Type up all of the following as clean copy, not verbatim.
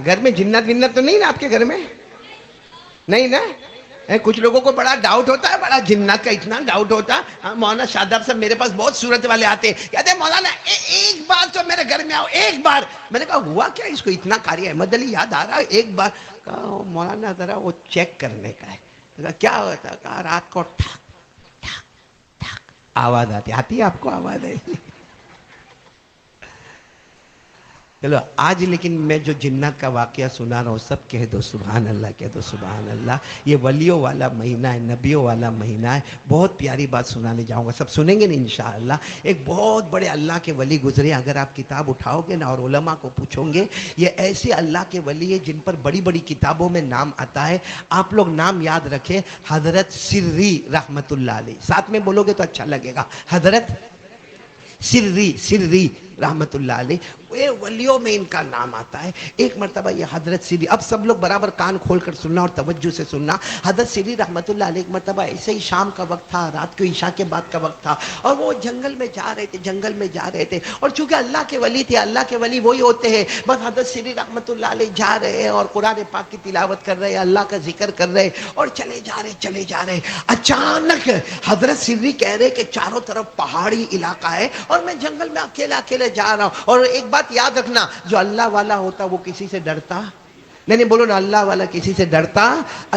گھر میں جنت ونت تو نہیں نا آپ کے گھر میں؟ نہیں نا؟ کچھ لوگوں کو بڑا ڈاؤٹ ہوتا ہے، بڑا جنات کا اتنا ڈاؤٹ ہوتا ہے۔ مولانا شاداب صاحب میرے پاس بہت صورت والے آتے ہیں، کہتے ہیں مولانا ایک بار تو میرے گھر میں آؤ، ایک بار۔ میں نے کہا ہوا کیا اس کو اتنا قاری احمد علی یاد آ رہا ہے ایک بار؟ کہا مولانا ذرا وہ چیک کرنے کا ہے۔ کہا کیا ہوتا ہے؟ کہا رات کو ٹھک ٹھک ٹھک آواز آتی ہے آپ کو آواز ہے؟ چلو آج لیکن میں جو جنات کا واقعہ سنا رہا ہوں، سب کہہ دو سبحان اللہ، کہہ دو سبحان اللہ۔ یہ ولیوں والا مہینہ ہے، نبیوں والا مہینہ ہے۔ بہت پیاری بات سنانے جاؤں گا، سب سنیں گے نا انشاءاللہ۔ ایک بہت بڑے اللہ کے ولی گزرے، اگر آپ کتاب اٹھاؤ گے نا اور علماء کو پوچھو گے، یہ ایسے اللہ کے ولی ہیں جن پر بڑی بڑی کتابوں میں نام آتا ہے۔ آپ لوگ نام یاد رکھیں، حضرت سری رحمت اللہ علیہ، ساتھ میں بولو گے تو اچھا لگے گا، حضرت سری رحمت اللہ علیہ، یہ ولیوں میں ان کا نام آتا ہے۔ ایک مرتبہ یہ حضرت سری، اب سب لوگ برابر کان کھول کر سننا اور توجہ سے سننا۔ حضرت سری رحمت اللہ علیہ ایک مرتبہ ایسے ہی شام کا وقت تھا، رات کو عشاء کے بعد کا وقت تھا، اور وہ جنگل میں جا رہے تھے، اور چونکہ اللہ کے ولی تھے، اللہ کے ولی وہی ہوتے ہیں، بس حضرت سری رحمت اللہ علیہ جا رہے ہیں اور قرآن پاک کی تلاوت کر رہے ہیں، اللہ کا ذکر کر رہے ہیں، اور چلے جا رہے۔ اچانک حضرت سری کہہ رہے کہ چاروں طرف پہاڑی علاقہ ہے اور میں جنگل میں اکیلے جا رہا ہوں۔ اور ایک بات یاد رکھنا، جو اللہ والا ہوتا وہ کسی سے ڈرتا نہیں، بولو نا اللہ والا کسی سے ڈرتا؟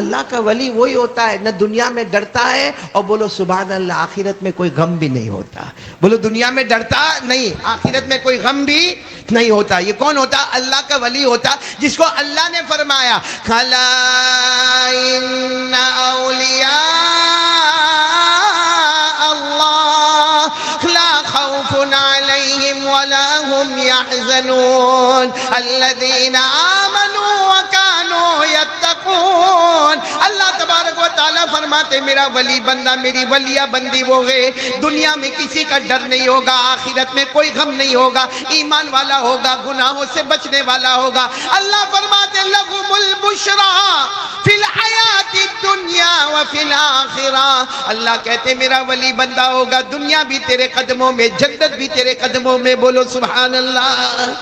اللہ کا ولی وہی ہوتا ہے، نہ دنیا میں ڈرتا ہے، اور بولو سبحان اللہ، آخرت میں کوئی غم بھی نہیں ہوتا۔ بولو دنیا میں ڈرتا نہیں، آخرت میں کوئی غم بھی نہیں ہوتا۔ یہ کون ہوتا؟ اللہ کا ولی ہوتا، جس کو اللہ نے فرمایا کھلا ان اولیاء اللہ لا خوف علیہم ولا هم يحزنون الذين آمنوا وكانوا يتقون۔ اللہ تبارک و تعالیٰ فرماتے میرا ولی بندہ، میری ولیہ بندی وہ ہے، دنیا میں کسی کا ڈر نہیں ہوگا، آخرت میں کوئی غم نہیں ہوگا، ایمان والا ہوگا، گناہوں سے بچنے والا ہوگا۔ اللہ فرماتے لَهُمُ الْبُشْرَى فِي الْحَيَاةِ الدُّنْيَا وَفِي الْآخِرَةِ۔ اللہ کہتے میرا ولی بندہ ہوگا، دنیا بھی تیرے قدموں میں، جنت بھی تیرے قدموں میں، بولو سبحان اللہ۔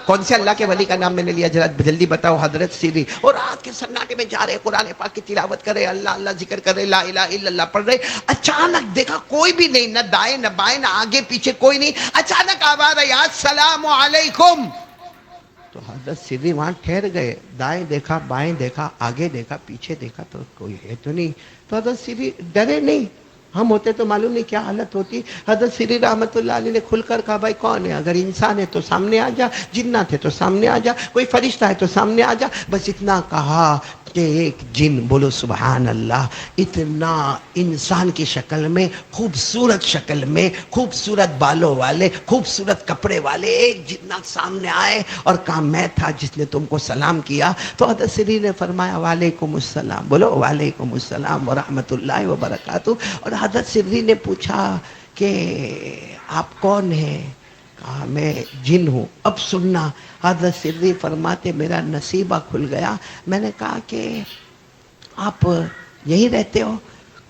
کون سے اللہ کے ولی کا نام میں نے لیا؟ جلدی بتاؤ۔ حضرت سری۔ اور رات کے سناٹے میں جا رہے، قرآن پاک کی تلاوت کر رہے، اللہ اللہ ذکر کر رہے، لا الہ الا اللہ پڑھ رہے۔ اچانک دیکھا کوئی بھی نہیں، نہ دائیں نہ بائیں، نہ آگے پیچھے کوئی نہیں۔ اچانک آواز آئی السلام علیکم۔ تو حضرت سری وہاں ٹھہر گئے، دائیں دیکھا، بائیں دیکھا، آگے دیکھا، پیچھے دیکھا، تو کوئی ہے تو نہیں۔ تو حضرت سری ڈرے نہیں، ہم ہوتے تو معلوم نہیں کیا حالت ہوتی۔ حضرت سری رحمت اللہ علیہ نے کھل کر کہا بھائی کون ہے؟ اگر انسان ہے تو سامنے آ جا، جنات ہے تو سامنے آ جا، کوئی فرشتہ ہے تو سامنے آ جا۔ بس اتنا کہا کہ ایک جن، بولو سبحان اللہ، اتنا انسان کی شکل میں، خوبصورت شکل میں، خوبصورت بالوں والے، خوبصورت کپڑے والے ایک جنات سامنے آئے اور کہا میں تھا جس نے تم کو سلام کیا۔ تو حضرت سری نے فرمایا وعلیکم السلام، بولو وعلیکم السلام ورحمت اللہ وبرکاتہ۔ اور حضرت سری نے پوچھا کہ آپ کون ہیں؟ کہا میں جن ہوں۔ اب سننا، حضرت سری فرماتے میرا نصیبہ کھل گیا۔ میں نے کہا کہ آپ یہیں رہتے ہو؟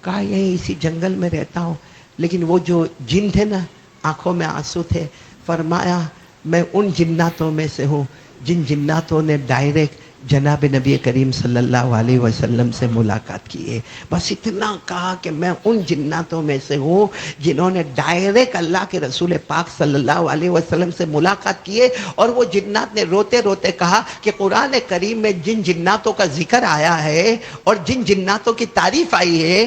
کہا یہیں اسی جنگل میں رہتا ہوں۔ لیکن وہ جو جن تھے نا، آنکھوں میں آنسو تھے، فرمایا میں ان جناتوں میں سے ہوں جن جناتوں نے ڈائریکٹ جناب نبی کریم صلی اللہ علیہ وسلم سے ملاقات کی ہے۔ بس اتنا کہا کہ میں ان جناتوں میں سے ہوں جنہوں نے ڈائریکٹ اللہ کے رسول پاک صلی اللہ علیہ وسلم سے ملاقات کی ہے۔ اور وہ جنات نے روتے روتے کہا کہ قرآن کریم میں جن جناتوں کا ذکر آیا ہے اور جن جناتوں کی تعریف آئی ہے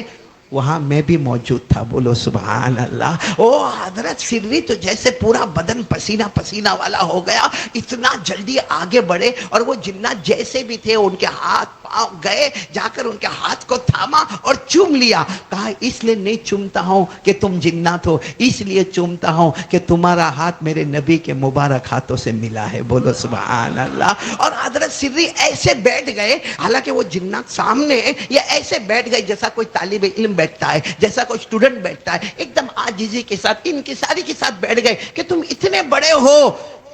وہاں میں بھی موجود تھا، بولو سبحان اللہ۔ او حضرت سری تو جیسے پورا بدن پسینہ پسینہ والا ہو گیا، اتنا جلدی آگے بڑھے، اور وہ جنات جیسے بھی تھے ان کے ہاتھ پاؤں گئے، جا کر ان کے ہاتھ کو تھاما اور چوم لیا۔ کہا اس لیے نہیں چومتا ہوں کہ تم جنات ہو، اس لیے چومتا ہوں کہ تمہارا ہاتھ میرے نبی کے مبارک ہاتھوں سے ملا ہے، بولو سبحان اللہ۔ اور حضرت سری ایسے بیٹھ گئے، حالانکہ وہ جنات سامنے، یہ ایسے بیٹھ گئے جیسا کوئی طالب علم بیٹھتا ہے، جیسا کوئی اسٹوڈنٹ بیٹھتا ہے، ایک دم عاجزی کے ساتھ انکساری کے ساتھ بیٹھ گئے کہ تم اتنے بڑے ہو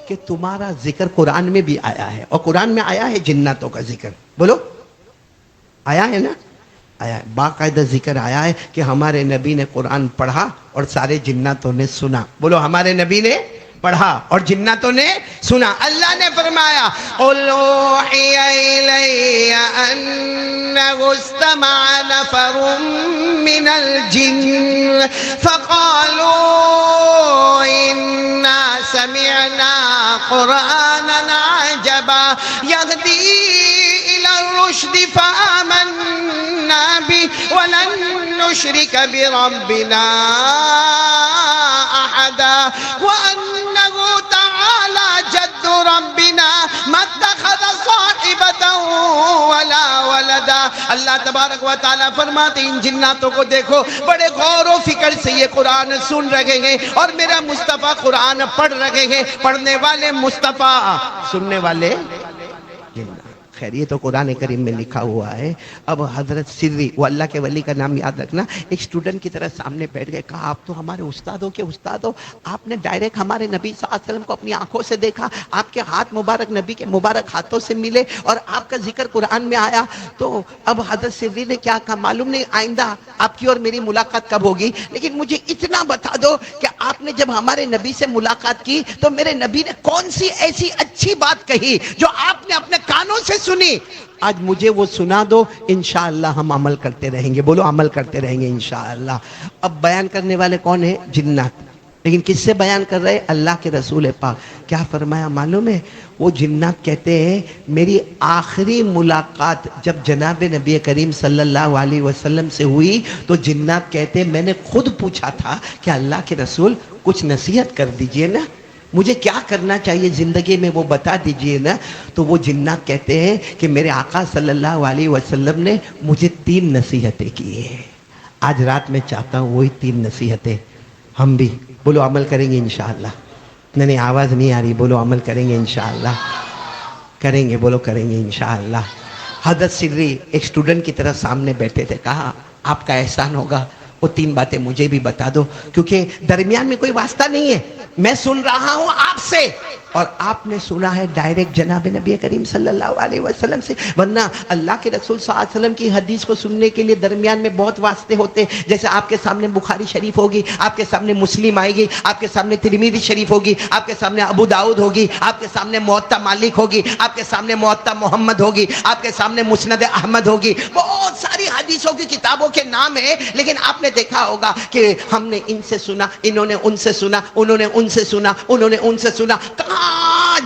کہ تمہارا ذکر قرآن میں بھی آیا ہے، اور قرآن میں آیا ہے جناتوں کا ذکر، بولو آیا ہے نا؟ آیا ہے، باقاعدہ ذکر آیا ہے کہ ہمارے نبی نے قرآن پڑھا اور سارے جناتوں نے سنا، بولو ہمارے نبی نے پڑھا اور جناتوں نے سنا. اللہ نے فرمایا قُلْ أُوحِيَ إِلَيَّ أَنَّهُ اسْتَمَعَ نَفَرٌ مِّنَ الْجِنِّ فَقَالُوا إِنَّا سَمِعْنَا قُرْآنًا عَجَبًا يَهْدِي إِلَى الرُّشْدِ فَآمَنَّا بِهِ وَلَن نُّشْرِكَ بِرَبِّنَا أَحَدًا وَأَنَّهُ تَعَالَى جَدُّ رَبِّنَا مَا اتَّخَذَ صَاحِبَةً وَلَا وَلَدًا. اللہ تبارک و تعالیٰ فرماتے ہیں ان جناتوں کو دیکھو بڑے غور و فکر سے یہ قرآن سن رہے ہیں اور میرا مصطفیٰ قرآن پڑھ رہے ہیں. پڑھنے والے مصطفیٰ، سننے والے جنات. خیر یہ تو قرآن کریم میں لکھا ہوا ہے. اب حضرت سری، وہ اللہ کے ولی کا نام یاد رکھنا، ایک اسٹوڈنٹ کی طرح سامنے بیٹھ گئے. کہا آپ تو ہمارے استادوں کے استاد ہو، آپ نے ڈائریکٹ ہمارے نبی صلی اللہ علیہ وسلم کو اپنی آنکھوں سے دیکھا، آپ کے ہاتھ مبارک نبی کے مبارک ہاتھوں سے ملے اور آپ کا ذکر قرآن میں آیا. تو اب حضرت سری نے کیا کہا معلوم نہیں آئندہ آپ کی اور میری ملاقات کب ہوگی، لیکن مجھے اتنا بتا دو کہ آپ نے جب ہمارے نبی سے ملاقات کی تو میرے نبی نے کون سی ایسی اچھی بات کہی جو آپ نے اپنے کانوں سے سنی، آج مجھے وہ سنا دو، انشاءاللہ ہم عمل کرتے رہیں گے. بولو عمل کرتے رہیں گے انشاءاللہ. اب بیان کرنے والے کون ہیں؟ جنات. لیکن کس سے بیان کر رہے؟ اللہ کے رسول پاک. کیا فرمایا معلوم ہے؟ وہ جنات کہتے ہیں میری آخری ملاقات جب جناب نبی کریم صلی اللہ علیہ وسلم سے ہوئی تو جنات کہتے ہیں میں نے خود پوچھا تھا کہ اللہ کے رسول کچھ نصیحت کر دیجئے نا، مجھے کیا کرنا چاہیے زندگی میں وہ بتا دیجئے نا. تو وہ جنات کہتے ہیں کہ میرے آقا صلی اللہ علیہ وسلم نے مجھے 3 نصیحتیں کی ہیں. آج رات میں چاہتا ہوں وہی 3 نصیحتیں ہم بھی بولو عمل کریں گے انشاءاللہ. نہیں آواز نہیں آ رہی، بولو عمل کریں گے انشاءاللہ. کریں گے، بولو کریں گے انشاءاللہ. حضرت سری ایک اسٹوڈنٹ کی طرح سامنے بیٹھے تھے. کہا آپ کا احسان ہوگا وہ 3 باتیں مجھے بھی بتا دو، کیونکہ درمیان میں کوئی واسطہ نہیں ہے، میں سن رہا ہوں آپ سے اور آپ نے سنا ہے ڈائریکٹ جناب نبی کریم صلی اللہ علیہ وسلم سے. ورنہ اللہ کے رسول صلی اللہ علیہ وسلم کی حدیث کو سننے کے لیے درمیان میں بہت واسطے ہوتے ہیں. جیسے آپ کے سامنے بخاری شریف ہوگی، آپ کے سامنے مسلم آئے گی، آپ کے سامنے ترمذی شریف ہوگی، آپ کے سامنے ابو داؤد ہوگی، آپ کے سامنے موطا مالک ہوگی، آپ کے سامنے موطا محمد ہوگی، آپ کے سامنے مسند احمد ہوگی. بہت ساری حدیثوں کی کتابوں کے نام ہیں. لیکن آپ نے دیکھا ہوگا کہ ہم نے ان سے سنا، انہوں نے ان سے سنا، انہوں نے ان سے سنا، انہوں نے ان سے سنا. کہاں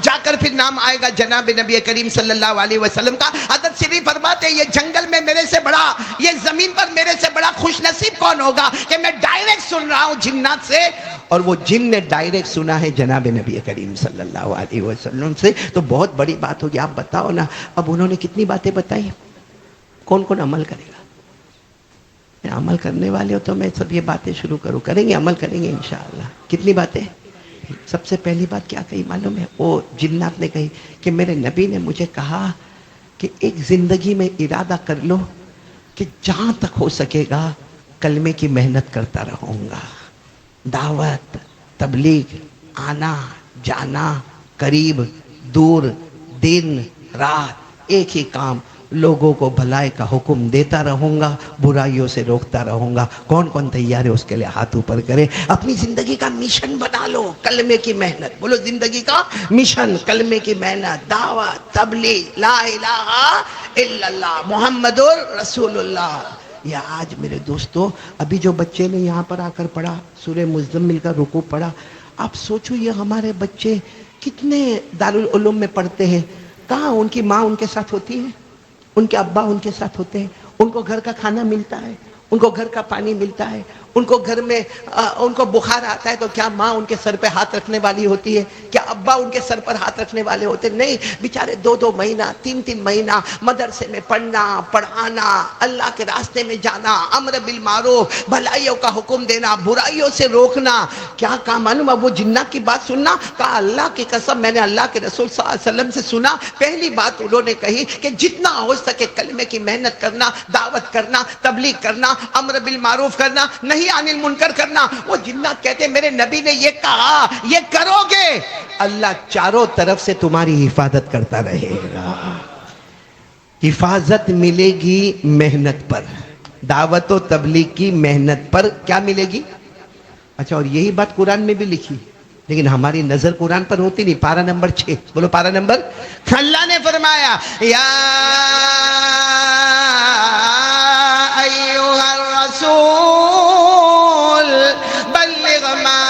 جا کر پھر نام آئے گا جناب نبی کریم صلی اللہ علیہ وسلم کا. حضرت سری فرماتے ہیں یہ جنگل میں میرے سے بڑا، یہ زمین پر میرے سے بڑا خوش نصیب کون ہوگا کہ میں ڈائریکٹ سن رہا ہوں جنات سے، اور وہ جن نے ڈائریکٹ سنا ہے جناب نبی کریم صلی اللہ علیہ وسلم سے. تو بہت بڑی بات ہوگی. آپ بتاؤ نا اب انہوں نے کتنی باتیں بتائی، کون کون عمل کرے گا؟ عمل کرنے والے ہو تو میں سب یہ باتیں شروع کروں. کریں گے، عمل کریں گے انشاءاللہ. کتنی باتیں؟ سب سے پہلی بات کیا کہی معلوم ہے؟ وہ جنات نے کہی کہ میرے نبی نے مجھے کہا کہ ایک زندگی میں ارادہ کر لو کہ جہاں تک ہو سکے گا کلمے کی محنت کرتا رہوں گا. دعوت، تبلیغ، آنا جانا، قریب دور، دن رات، ایک ہی کام، لوگوں کو بھلائی کا حکم دیتا رہوں گا، برائیوں سے روکتا رہوں گا. کون کون تیار ہے اس کے لیے ہاتھ اوپر کرے. اپنی زندگی کا مشن بنا لو کلمے کی محنت. بولو زندگی کا مشن کلمے کی محنت، دعوت، تبلیغ، لا الہ الا اللہ محمد رسول اللہ. یا آج میرے دوستو ابھی جو بچے نے یہاں پر آ کر پڑھا سورہ مزمل کا رکوع پڑھا، آپ سوچو یہ ہمارے بچے کتنے دارالعلوم میں پڑھتے ہیں، کہاں ان کی ماں ان کے ساتھ ہوتی ہے، ان کے ابا ان کے ساتھ ہوتے ہیں، ان کو گھر کا کھانا ملتا ہے، ان کو گھر کا پانی ملتا ہے، ان کو گھر میں ان کو بخار آتا ہے تو کیا ماں ان کے سر پہ ہاتھ رکھنے والی ہوتی ہے؟ کیا ابا ان کے سر پر ہاتھ رکھنے والے ہوتے؟ نہیں، بیچارے 2-2 مہینہ 3-3 مہینہ مدرسے میں پڑھنا پڑھانا، اللہ کے راستے میں جانا، امر بالمعروف، بھلائیوں کا حکم دینا، برائیوں سے روکنا. کیا کہا معلوم؟ اب وہ جنات کی بات سننا. کہا اللہ کی قسم میں نے اللہ کے رسول صلی اللہ علیہ وسلم سے سنا. پہلی بات انہوں نے کہی کہ جتنا ہو سکے کلمے کی محنت کرنا، دعوت کرنا، تبلیغ کرنا، امر بالمعروف کرنا، نہیں عن المنکر کرنا. وہ جنات کہتے ہیں میرے نبی نے یہ کہا، یہ کرو گے اللہ چاروں طرف سے تمہاری حفاظت کرتا رہے گا. حفاظت ملے گی محنت پر، دعوت و تبلیغ کی محنت پر کیا ملے گی؟ اچھا، اور یہی بات قرآن میں بھی لکھی. لیکن ہماری نظر قرآن پر ہوتی نہیں. پارہ نمبر 6, بولو پارہ نمبر. اللہ نے فرمایا یا ایھا الرسول بلغ ما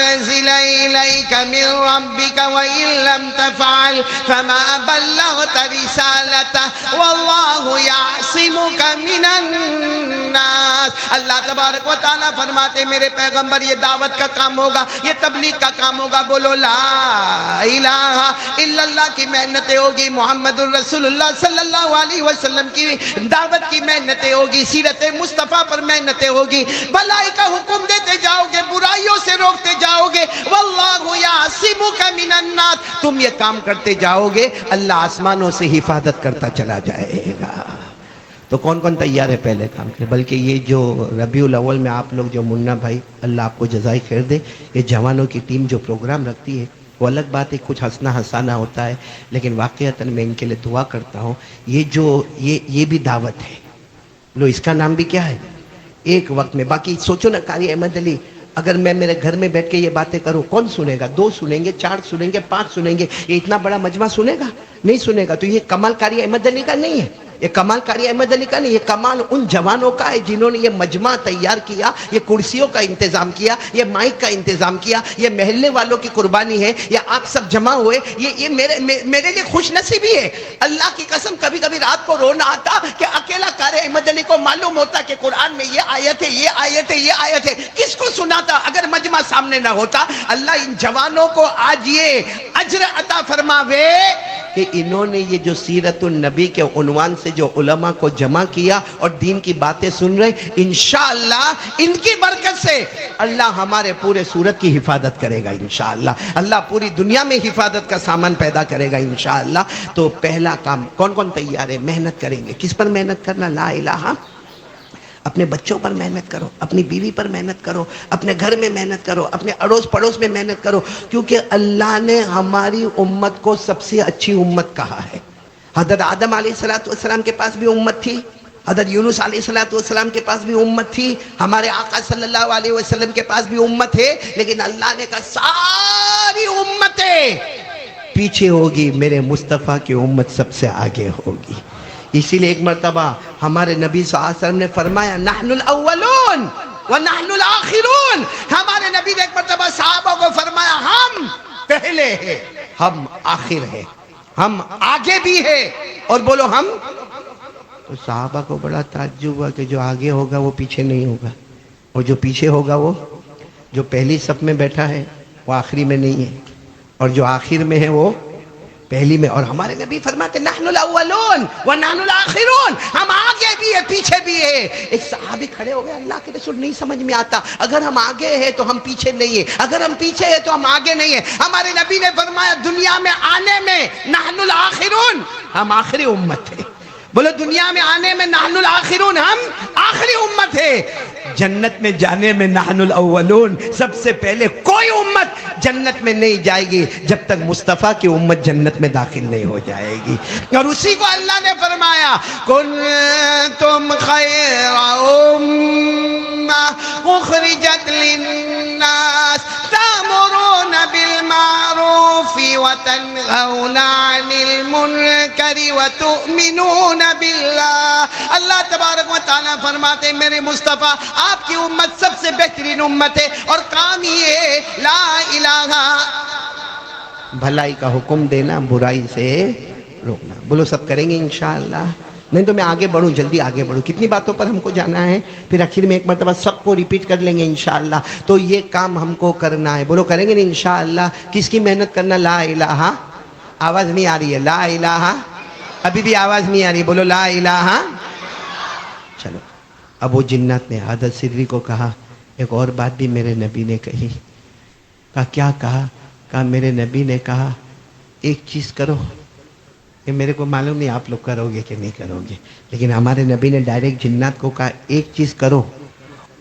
انزل الیک من ربک وان لم تفعل فما بلغت رسالته واللہ یعصمک من الناس. اللہ تبارک و تعالیٰ فرماتے میرے پیغمبر یہ دعوت کا کام ہوگا, یہ تبلیغ کا کام ہوگا. بولو لا الہ الا اللہ کی محنتیں ہوگی, محمد الرسول اللہ صلی اللہ علیہ وسلم کی دعوت کی محنتیں ہوگی, سیرت مصطفیٰ پر محنتیں ہوگی, بھلائی کا حکم دیتے جاؤ گے, برائیوں سے روکتے جاؤ گے. واللہ یعصمک من الناس, تم یہ کام کرتے جاؤ گے اللہ آسمانوں سے حفاظت کرتا چلا جائے گا. تو کون کون تیار ہے پہلے کام کرے؟ بلکہ یہ جو ربیع الاول میں آپ لوگ جو منا بھائی, اللہ آپ کو جزائے خیر دے, یہ جوانوں کی ٹیم جو پروگرام رکھتی ہے وہ الگ بات ہے, کچھ ہنسنا ہنسانا ہوتا ہے, لیکن واقعتاً میں ان کے لیے دعا کرتا ہوں. یہ بھی دعوت ہے. لو اس کا نام بھی کیا ہے؟ ایک وقت میں. باقی سوچو نا قاری احمد علی, اگر میں میرے گھر میں بیٹھ کے یہ باتیں کروں کون سنے گا؟ 2 سنیں گے, 4 سنیں گے, 5 سنیں گے. یہ اتنا بڑا مجمع سنے گا؟ نہیں سنے گا. تو یہ کمال قاری احمد علی کا نہیں ہے, یہ کمال قاری احمد علی کا نہیں, یہ کمال ان جوانوں کا ہے جنہوں نے یہ مجمع تیار کیا, یہ کرسیوں کا انتظام کیا, یہ مائک کا انتظام کیا, یہ محلے والوں کی قربانی ہے, یہ آپ سب جمع ہوئے. یہ میرے لیے خوش نصیبی ہے. اللہ کی قسم کبھی کبھی رات کو رونا آتا کہ اکیلا قاری احمد علی کو معلوم ہوتا کہ قرآن میں یہ آیت ہے, یہ آیت ہے, یہ آیت ہے. کس کو سناتا اگر مجمع سامنے نہ ہوتا؟ اللہ ان جوانوں کو آج یہ اجر عطا فرماوے کہ انہوں نے یہ جو سیرت النبی کے عنوان سے جو علماء کو جمع کیا اور دین کی باتیں سن رہے, انشاءاللہ ان کی برکت سے اللہ ہمارے پورے سورت کی حفاظت کرے گا انشاءاللہ. اللہ پوری دنیا میں حفاظت کا سامان پیدا کرے گا انشاءاللہ. تو پہلا کام کون کون تیار ہے؟ محنت کریں گے. کس پر محنت کرنا؟ لا الہ. اپنے بچوں پر محنت کرو, اپنی بیوی پر محنت کرو, اپنے گھر میں محنت کرو, اپنے اڑوس پڑوس میں محنت کرو, کیونکہ اللہ نے ہماری امت کو سب سے اچھی امت کہا ہے. حضرت آدم علیہ السلام کے پاس بھی امت تھی, حضرت یونس علیہ السلام کے پاس بھی امت تھی, ہمارے آقا صلی اللہ علیہ وسلم کے پاس بھی امت ہے, لیکن اللہ نے کہا ساری امتیں پیچھے ہوگی, میرے مصطفیٰ کی امت سب سے آگے ہوگی. اسی لیے ایک مرتبہ ہمارے نبی صلی اللہ علیہ وسلم نے فرمایا نحن الاولون ونحن الاخرون. ہمارے نبی نے ایک مرتبہ صحابہ کو فرمایا ہم پہلے ہیں, ہم آخر ہیں, ہم آگے بھی ہیں, اور بولو ہم. تو صحابہ کو بڑا تعجب ہوا کہ جو آگے ہوگا وہ پیچھے نہیں ہوگا, اور جو پیچھے ہوگا وہ جو پہلی صف میں بیٹھا ہے وہ آخری میں نہیں ہے, اور جو آخر میں ہے وہ پہلی میں. اور ہمارے نبی فرماتے نحن الاولون ونحن الاخرون, ہم آگے بھی ہے پیچھے بھی ہے. ایک صحابی کھڑے ہو گئے, اللہ کے رسول نہیں سمجھ میں آتا, اگر ہم آگے ہیں تو ہم پیچھے نہیں ہیں, اگر ہم پیچھے ہیں تو ہم آگے نہیں ہیں. ہمارے نبی نے فرمایا دنیا میں آنے میں نحن الاخرون, ہم آخری امت ہے. بولو دنیا میں آنے میں نحن الاخرون, ہم آخری امت ہے. جنت میں جانے میں نحن الاولون, سب سے پہلے کوئی امت جنت میں نہیں جائے گی جب تک مصطفیٰ کی امت جنت میں داخل نہیں ہو جائے گی. اور اسی کو اللہ نے فرمایا کنتم خیر امہ اخرجت للناس تأمرون بالمعروف وتنہون عن المنکر وتؤمنون باللہ. اللہ تبارک و تعالیٰ فرماتے میرے مصطفیٰ آپ کی امت سب سے بہترین امت ہے, اور کام یہ لا الہ, بھلائی کا حکم دینا, برائی سے روکنا. بولو سب کریں گے انشاءاللہ. نہیں تو میں آگے بڑھوں, جلدی آگے بڑھوں, کتنی باتوں پر ہم کو جانا ہے, پھر آخر میں ایک مرتبہ سب کو ریپیٹ کر لیں گے انشاءاللہ. تو یہ کام ہم کو کرنا ہے. بولو کریں گے نا انشاءاللہ. کس کی محنت کرنا؟ لا الہ. آواز نہیں آ رہی ہے, لا الہ, ابھی بھی آواز نہیں آ رہی, بولو لا الہ. چلو اب وہ جنات نے حضرت سری کو کہا ایک اور بات بھی میرے نبی نے کہی. کہا کیا کہا؟ کہا میرے نبی نے کہا ایک چیز کرو, یہ میرے کو معلوم نہیں آپ لوگ کرو گے کہ نہیں کرو گے, لیکن ہمارے نبی نے ڈائریکٹ جنات کو کہا ایک چیز کرو.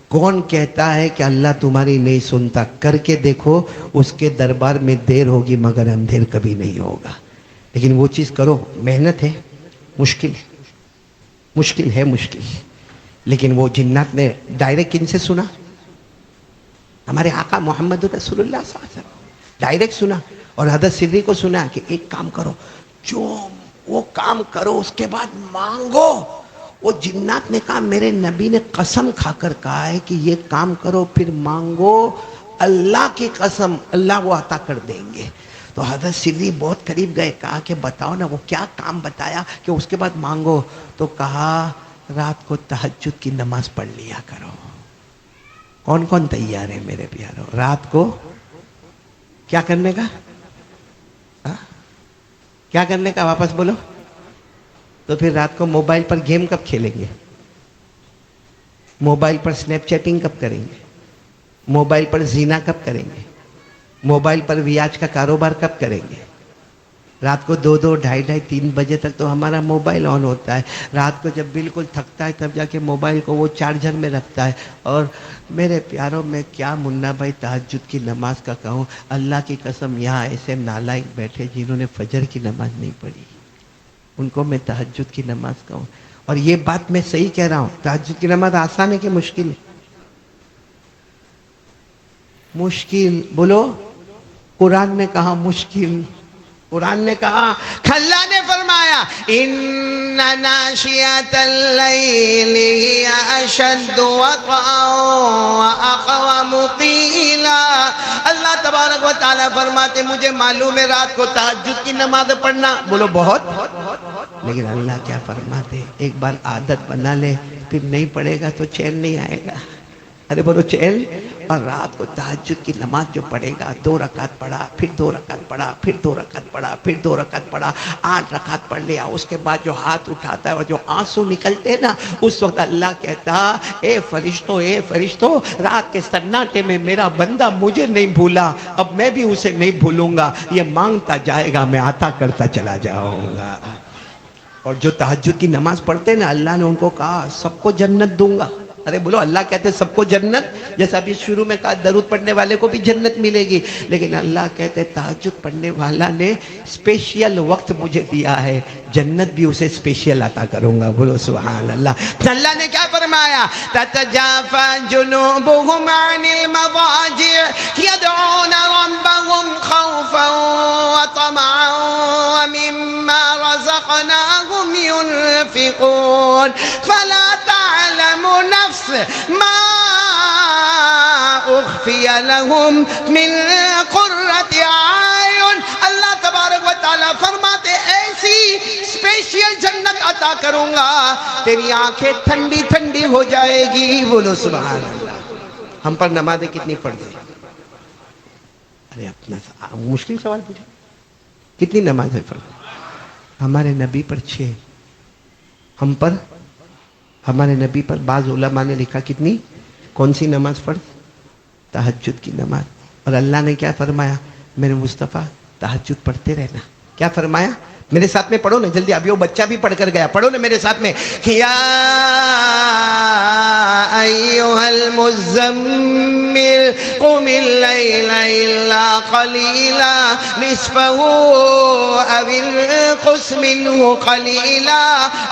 کون کہتا ہے کہ اللہ تمہاری نہیں سنتا؟ کر کے دیکھو, اس کے دربار میں دیر ہوگی مگر اندھیر کبھی نہیں ہوگا. لیکن وہ چیز کرو, محنت ہے, مشکل ہے, مشکل ہے, مشکل. لیکن وہ جنات نے ڈائریکٹ کن سے سنا؟ ہمارے آقا محمد رسول اللہ صلی اللہ علیہ وسلم ڈائریکٹ سنا، اور حضرت سری کو سنا کہ ایک کام کرو، جو وہ کام کرو اس کے بعد مانگو. وہ جنات نے کہا میرے نبی نے قسم کھا کر کہا ہے کہ یہ کام کرو پھر مانگو، اللہ کی قسم اللہ وہ عطا کر دیں گے. تو حضرت سری بہت قریب گئے، کہا کہ بتاؤ نا وہ کیا کام بتایا کہ اس کے بعد مانگو. تو کہا رات کو تہجد کی نماز پڑھ لیا کرو. کون کون تیار ہے میرے پیارو رات کو کیا کرنے کا؟ کیا کرنے کا؟ واپس بولو. تو پھر رات کو موبائل پر گیم کب کھیلیں گے؟ موبائل پر سنیپ چیٹنگ کب کریں گے؟ موبائل پر زینا کب کریں گے؟ موبائل پر ویاج کا کاروبار کب کریں گے؟ رات کو 2 2 ڈھائی ڈھائی 3 بجے تک تو ہمارا موبائل آن ہوتا ہے. رات کو جب بالکل تھکتا ہے تب جا کے موبائل کو وہ چارجر میں رکھتا ہے. اور میرے پیاروں میں کیا منا بھائی تہجد کی نماز کا کہوں، اللہ کی قسم یہاں ایسے نالائق بیٹھے جنہوں نے فجر کی نماز نہیں پڑھی، ان کو میں تہجد کی نماز کہوں. اور یہ بات میں صحیح کہہ رہا ہوں، تہجد کی نماز آسان ہے کہ مشکل ہے؟ مشکل. بولو. قرآن نے کہا مشکل، قرآن نے کہا، اللہ نے فرمایا ان ناشئۃ اللیل ہی اشد وطئا واقوم قیلا. اللہ تبارک و تعالیٰ فرماتے مجھے معلوم ہے رات کو تہجد کی نماز پڑھنا بولو بہت، لیکن اللہ کیا فرماتے ایک بار عادت بنا لے پھر نہیں پڑھے گا تو چین نہیں آئے گا. ارے بولو چین. اور رات کو تہجد کی نماز جو پڑھے گا 2 رکعت پڑھا پھر 2 رکعت پڑھا پھر 2 رکعت پڑھا پھر 2 رکعت پڑھا 8 رکعت پڑھ لیا. اس کے بعد جو ہاتھ اٹھاتا ہے اور جو آنسو نکلتے ہیں نا اس وقت اللہ کہتا اے فرشتوں رات کے سناٹے میں میرا بندہ مجھے نہیں بھولا، اب میں بھی اسے نہیں بھولوں گا. یہ مانگتا جائے گا میں عطا کرتا چلا جاؤں گا. اور جو تہجد کی نماز پڑھتے ہیں نا اللہ نے ان کو کہا سب کو جنت دوں گا. ارے بولو اللہ کہتے ہیں سب کو جنت، جیسا ابھی شروع میں کہا درود پڑھنے والے کو بھی جنت ملے گی، لیکن اللہ کہتے ہیں تہجد پڑھنے والا نے اسپیشل وقت مجھے دیا ہے، جنت بھی اسے اسپیشل عطا کروں گا. بولو سبحان اللہ. اللہ نے کیا فرمایا تتجافى جنوبهم عن المضاجع يدعون ربهم خوفا وطمعا ومما رزقناهم ينفقون فلا تعلم نفس ما اخفی لهم من قرۃ اعین. اللہ تبارک و تعالیٰ فرماتے ایسی اسپیشل جنت عطا کروں گا تیری آنکھیں ٹھنڈی ٹھنڈی ہو جائے گی. بولو سبحان اللہ. ہم پر نمازیں کتنی پڑھ دیں؟ ارے اپنا مشکل سوال پوچھے کتنی نمازیں پڑھ دیں؟ ہمارے نبی پر 6، ہم پر ہمارے نبی پر بعض علماء نے لکھا کتنی، کون سی نماز پڑھ؟ تہجد کی نماز. اور اللہ نے کیا فرمایا میرے مصطفیٰ تہجد پڑھتے رہنا. کیا فرمایا؟ میرے ساتھ میں پڑھو نا جلدی، ابھی وہ بچہ بھی پڑھ کر گیا، پڑھو نا میرے ساتھ میں. یا ایھا المزمل قم اللیل الا قلیلا نصفہ او انقص منہ قلیلا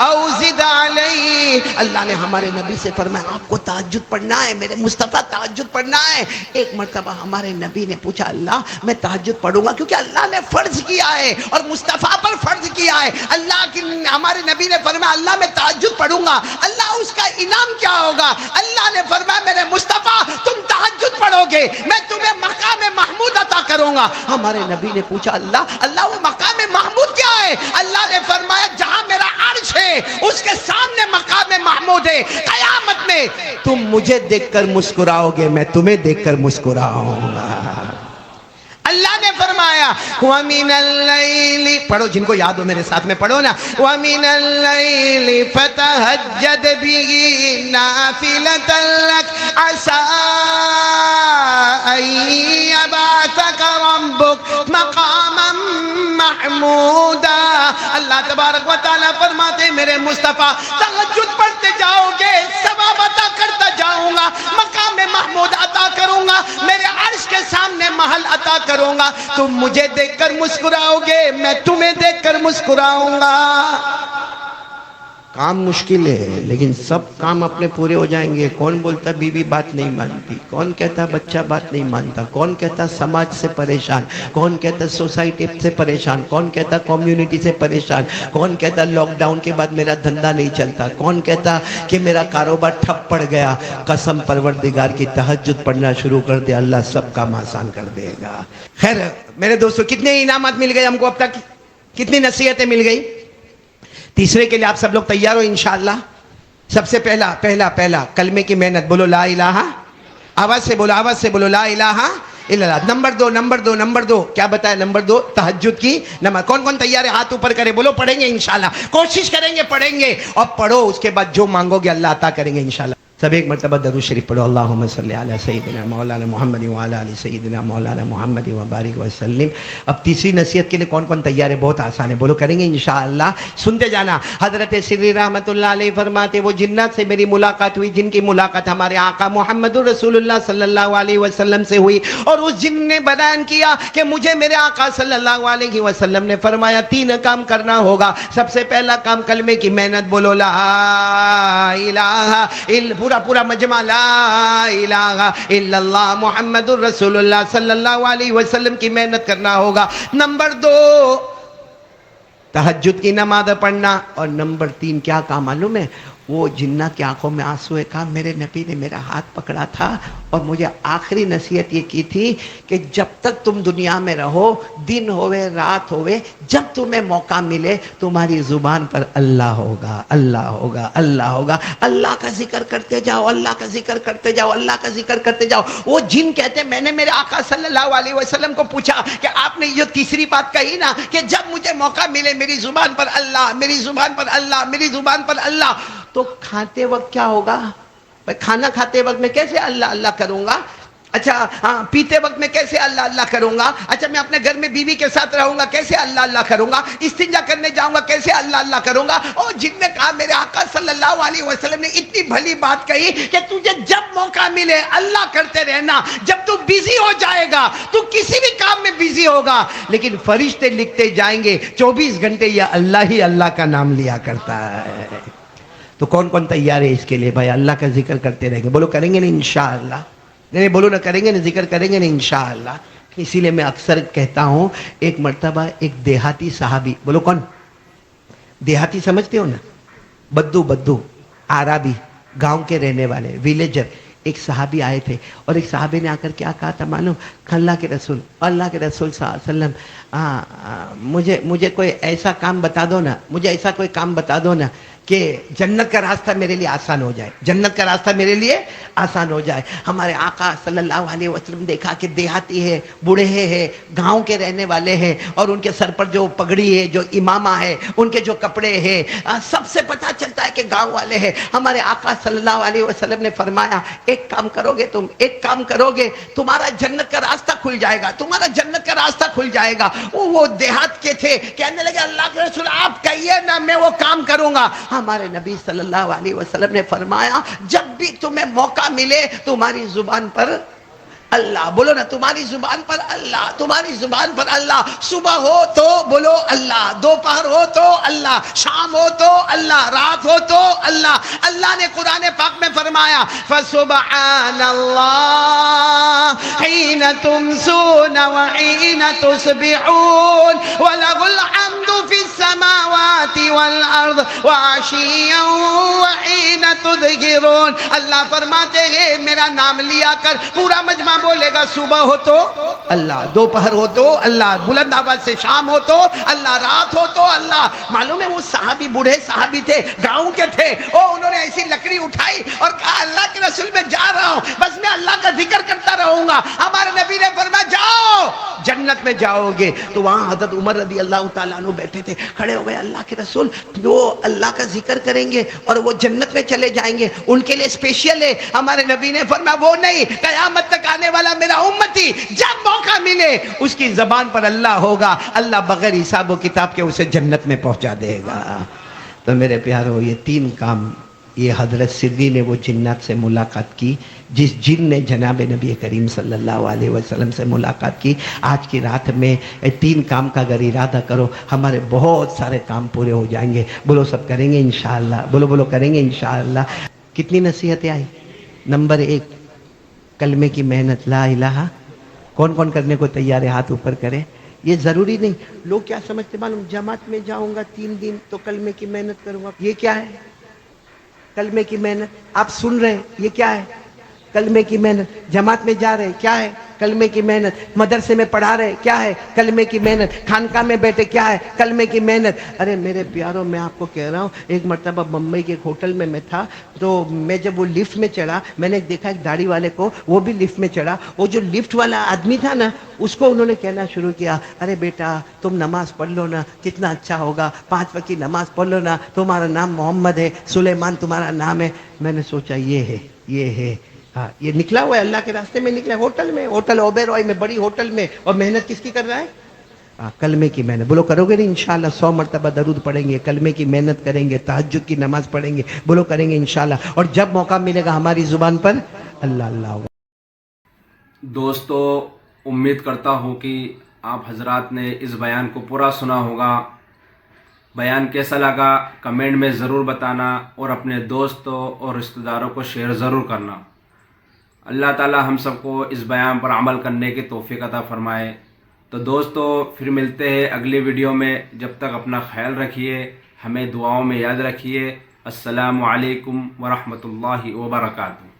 او زد علیہ. اللہ نے ہمارے نبی سے فرمایا آپ کو تہجد پڑھنا ہے، میرے مصطفیٰ تہجد پڑھنا ہے. ایک مرتبہ ہمارے نبی نے پوچھا اللہ میں تہجد پڑھوں گا کیونکہ اللہ نے فرض کیا ہے اور مصطفیٰ پر فرض کیا ہے. اللہ کی ہمارے نبی نے فرمایا اللہ میں تہجد پڑھوں گا، اللہ اس کا انعام کیا ہوگا؟ اللہ نے فرمایا میرے مصطفیٰ تم تہجد پڑھو گے میں تمہیں مقام محمود عطا کروں گا. ہمارے نبی نے پوچھا اللہ وہ مقام محمود کیا ہے؟ اللہ نے فرمایا جہاں میرا عرش ہے اس کے سامنے مقام محمود ہے. قیامت میں تم مجھے دیکھ کر مسکراؤ گے میں تمہیں دیکھ کر مسکراؤں گا. اللہ نے فرمایا وَمِنَ اللَّيْلِ پڑھو جن کو یاد ہو میرے ساتھ میں پڑھو نا وَمِنَ اللَّيْلِ فَتَهَجَّدْ بِهِ نَافِلَةً لَكَ عَسَىٰ أَن يَبْعَثَكَ رَبُّكَ مَقَامًا مَحْمُودًا. اللہ تبارک و تعالیٰ فرماتے میرے مصطفیٰ تہجد پڑھتے جاؤ گے ثواب عطا کرتا جاؤں گا، مقام محمود عطا کروں گا، میرے عرش کے سامنے محل عطا کروں گا. تم مجھے دیکھ کر مسکراؤ گے میں تمہیں دیکھ کر مسکراؤں گا. کام مشکل ہے لیکن سب کام اپنے پورے ہو جائیں گے. کون بولتا بیوی بات نہیں مانتی, کون کہتا بچہ بات نہیں مانتا, کون کہتا سماج سے پریشان, کون کہتا سوسائٹی سے پریشان, کون کہتا کمیونٹی سے پریشان, کون کہتا لاک ڈاؤن کے بعد میرا دھندا نہیں چلتا, کون کہتا کہ میرا کاروبار ٹھپ پڑ گیا. قسم پروردگار کی تہجد پڑھنا شروع کر دے, اللہ سب کام آسان کر دے گا. خیر میرے دوستو, کتنے انعامات مل گئے ہم کو اب تک, کتنی نصیحتیں مل گئی. تیسرے کے لیے آپ سب لوگ تیار ہو انشاءاللہ. سب سے پہلا کلمے کی محنت. بولو لا الہ, آواز سے بولو لا الہ الا اللہ. نمبر دو کیا بتایا؟ نمبر 2 تہجد کی نماز. کون تیار ہے؟ ہاتھ اوپر کرے. بولو پڑھیں گے انشاءاللہ, کوشش کریں گے, پڑھیں گے. اور پڑھو, اس کے بعد جو مانگو گے اللہ عطا کریں گے انشاءاللہ. سب ایک مرتبہ درود شریف پڑھو. اللہم صلی علی سیدنا مولانا محمد وعلی آل سیدنا مولانا محمد وبارک وسلم. اب تیسری نصیحت کے لیے کون تیار ہے؟ بہت آسان ہے. بولو کریں گے انشاءاللہ. سنتے جانا. حضرت سری رحمت اللہ علیہ فرماتے وہ جنات سے میری ملاقات ہوئی جن کی ملاقات ہمارے آقا محمد رسول اللہ صلی اللہ علیہ وسلم سے ہوئی, اور اس جن نے بیان کیا کہ مجھے میرے آقا صلی اللہ علیہ وسلم نے فرمایا 3 کام کرنا ہوگا. سب سے پہلا کام کلمے کی محنت. بولو لا الہ الا, پورا مجمع, لا الہ الا اللہ محمد الرسول اللہ صلی اللہ علیہ وسلم کی محنت کرنا ہوگا. نمبر 2 تہجد کی نماز پڑھنا. اور نمبر 3 کیا کام معلوم ہے؟ وہ جنات کی آنکھوں میں آنسو ہے. کہا میرے نبی نے میرا ہاتھ پکڑا تھا اور مجھے آخری نصیحت یہ کی تھی کہ جب تک تم دنیا میں رہو, دن ہوئے رات ہوئے, جب تمہیں موقع ملے تمہاری زبان پر اللہ ہوگا, اللہ ہوگا, اللہ ہوگا. اللہ کا ذکر کرتے جاؤ, اللہ کا ذکر کرتے جاؤ, اللہ کا ذکر کرتے جاؤ. وہ جن کہتے میں نے میرے آقا صلی اللہ علیہ وسلم کو پوچھا کہ آپ نے یہ تیسری بات کہی نا کہ جب مجھے موقع ملے میری زبان پر اللہ, میری زبان پر اللہ, میری زبان پر اللہ, تو کھاتے وقت کیا ہوگا؟ کھانا کھاتے وقت میں کیسے اللہ اللہ کروں گا؟ اچھا ہاں, پیتے وقت میں کیسے اللہ اللہ کروں گا؟ اچھا میں اپنے گھر میں بیوی کے ساتھ رہوں گا کیسے اللہ اللہ کروں گا؟ استنجا کرنے جاؤں گا کیسے اللہ اللہ کروں گا؟ اور جن نے کہا میرے آقا صلی اللہ علیہ وسلم نے اتنی بھلی بات کہی کہ تجھے جب موقع ملے اللہ کرتے رہنا. جب تو بیزی ہو جائے گا تو کسی بھی کام میں بیزی ہوگا, لیکن فرشتے لکھتے جائیں گے 24 گھنٹے یہ اللہ ہی اللہ کا نام لیا کرتا ہے. تو کون تیار ہے اس کے لیے؟ بھائی اللہ کا ذکر کرتے رہیں گے. بولو کریں گے نا انشاءاللہ. نہیں بولو نا کریں گے نا, ذکر کریں گے نا انشاءاللہ. اسی لیے میں اکثر کہتا ہوں, ایک مرتبہ ایک دیہاتی صحابی, بولو کون دیہاتی سمجھتے ہو نا, بدو عربی گاؤں کے رہنے والے ویلیجر, ایک صحابی آئے تھے اور ایک صحابی نے آ کر کیا کہا تھا معلوم؟ اللہ کے رسول صلی اللہ علیہ وسلم مجھے کوئی ایسا کام بتا دو نا, مجھے ایسا کوئی کام بتا دو نا کہ جنت کا راستہ میرے لیے آسان ہو جائے, جنت کا راستہ میرے لیے آسان ہو جائے. ہمارے آقا صلی اللہ علیہ وسلم دیکھا کہ دیہاتی ہے, بوڑھے ہیں, گاؤں کے رہنے والے ہیں, اور ان کے سر پر جو پگڑی ہے, جو امامہ ہے, ان کے جو کپڑے ہیں, سب سے پتہ چلتا ہے کہ گاؤں والے ہیں. ہمارے آقا صلی اللہ علیہ وسلم نے فرمایا ایک کام کرو گے تم, ایک کام کرو گے تمہارا جنت کا راستہ کھل جائے گا, تمہارا جنت کا راستہ کھل جائے گا. وہ دیہات کے تھے, کہنے لگے اللہ کے رسول آپ کہیے نا میں وہ کام کروں گا. ہمارے نبی صلی اللہ علیہ وسلم نے فرمایا جب بھی تمہیں موقع ملے تمہاری زبان پر اللہ, بولو نا تمہاری زبان پر اللہ, تمہاری زبان پر اللہ. صبح ہو تو بولو اللہ, دوپہر ہو تو اللہ, شام ہو تو اللہ, رات ہو تو اللہ. اللہ نے قرآن پاک میں فرمایا فسبحان اللہ حین تمسون وحین تصبحون وَلَهُ الْحَمْدُ فِي السَّمَاوَاتِ وَالْأَرْضِ وَعَشِيًّا وَحِينَ تُظْهِرُونَ. اللہ فرماتے ہیں میرا نام لیا کر, پورا مجمع بولے گا صبح ہو تو اللہ, دوپہر ہو تو اللہ, بلند آواز سے شام ہو تو اللہ, رات ہو تو اللہ. معلوم ہے وہ صحابی بوڑھے صحابی تھے, گاؤں کے تھے, انہوں نے ایسی لکڑی اٹھائی اور کہا اللہ کے رسول میں جا رہا ہوں, بس میں اللہ کا ذکر کرتا رہوں گا. ہمارے نبی نے فرمایا جاؤ جنت میں جاؤ گے. تو وہاں حضرت عمر رضی اللہ تعالیٰ عنہ بیٹھے تھے, کھڑے ہو گئے, اللہ کے رسول وہ اللہ کا ذکر کریں گے اور وہ جنت میں چلے جائیں گے, ان کے لیے اسپیشل ہے. ہمارے نبی نے فرمایا وہ نہیں, قیامت تک آنے والا میرا امتی جب موقع ملے اس کی زبان پر اللہ ہوگا, اللہ بغیر حساب و کتاب کے اسے جنت میں پہنچا دے گا. تو میرے پیارو یہ 3 کام یہ حضرت سری نے وہ جنات سے ملاقات کی جس جن نے جناب نبی کریم صلی اللہ علیہ وسلم سے ملاقات کی. آج کی رات میں 3 کام کا اگر ارادہ کرو ہمارے بہت سارے کام پورے ہو جائیں گے. بولو سب کریں گے انشاءاللہ, بولو بولو کریں گے انشاءاللہ. کتنی نصیحتیں آئی؟ نمبر 1 کلمے کی محنت, لا الہ. کون کون کرنے کو تیار ہے ہاتھ اوپر کرے. یہ ضروری نہیں, لوگ کیا سمجھتے معلوم, جماعت میں جاؤں گا 3 دن تو کلمے کی محنت کروں گا. یہ کیا ہے کلمے کی محنت؟ آپ سن رہے ہیں یہ کیا ہے کلمے کی محنت؟ جماعت میں جا رہے کیا ہے کلمے کی محنت؟ مدرسے میں پڑھا رہے کیا ہے کلمے کی محنت؟ خانقاہ میں بیٹھے کیا ہے کلمے کی محنت؟ ارے میرے پیاروں, میں آپ کو کہہ رہا ہوں, ایک مرتبہ بمبئی کے ایک ہوٹل میں تھا, تو میں جب وہ لفٹ میں چڑھا, میں نے دیکھا ایک داڑھی والے کو, وہ بھی لفٹ میں چڑھا. وہ جو لفٹ والا آدمی تھا نا, اس کو انہوں نے کہنا شروع کیا, ارے بیٹا تم نماز پڑھ لو نا, کتنا اچھا ہوگا, 5 وقت کی نماز پڑھ لو نا, تمہارا نام محمد ہے, سلیمان تمہارا نام ہے. میں نے سوچا یہ ہے ہاں, یہ نکلا ہوا ہے اللہ کے راستے میں نکلا ہے, ہوٹل میں, ہوٹل اوبیرائے میں, بڑی ہوٹل میں, اور محنت کس کی کر رہا ہے؟ کلمے کی محنت. بولو کرو گے نہیں انشاءاللہ؟ 100 مرتبہ درود پڑھیں گے, کلمے کی محنت کریں گے, تہجد کی نماز پڑھیں گے. بولو کریں گے انشاءاللہ. اور جب موقع ملے گا ہماری زبان پر اللہ اللہ ہوگا. دوستو, امید کرتا ہوں کہ آپ حضرات نے اس بیان کو پورا سنا ہوگا. بیان کیسا لگا کمنٹ میں ضرور بتانا, اور اپنے دوستوں اور رشتہ داروں کو شیئر ضرور کرنا. اللہ تعالی ہم سب کو اس بیان پر عمل کرنے کی توفیق عطا فرمائے. تو دوستو پھر ملتے ہیں اگلی ویڈیو میں. جب تک اپنا خیال رکھیے, ہمیں دعاؤں میں یاد رکھیے. السلام علیکم ورحمۃ اللہ وبرکاتہ.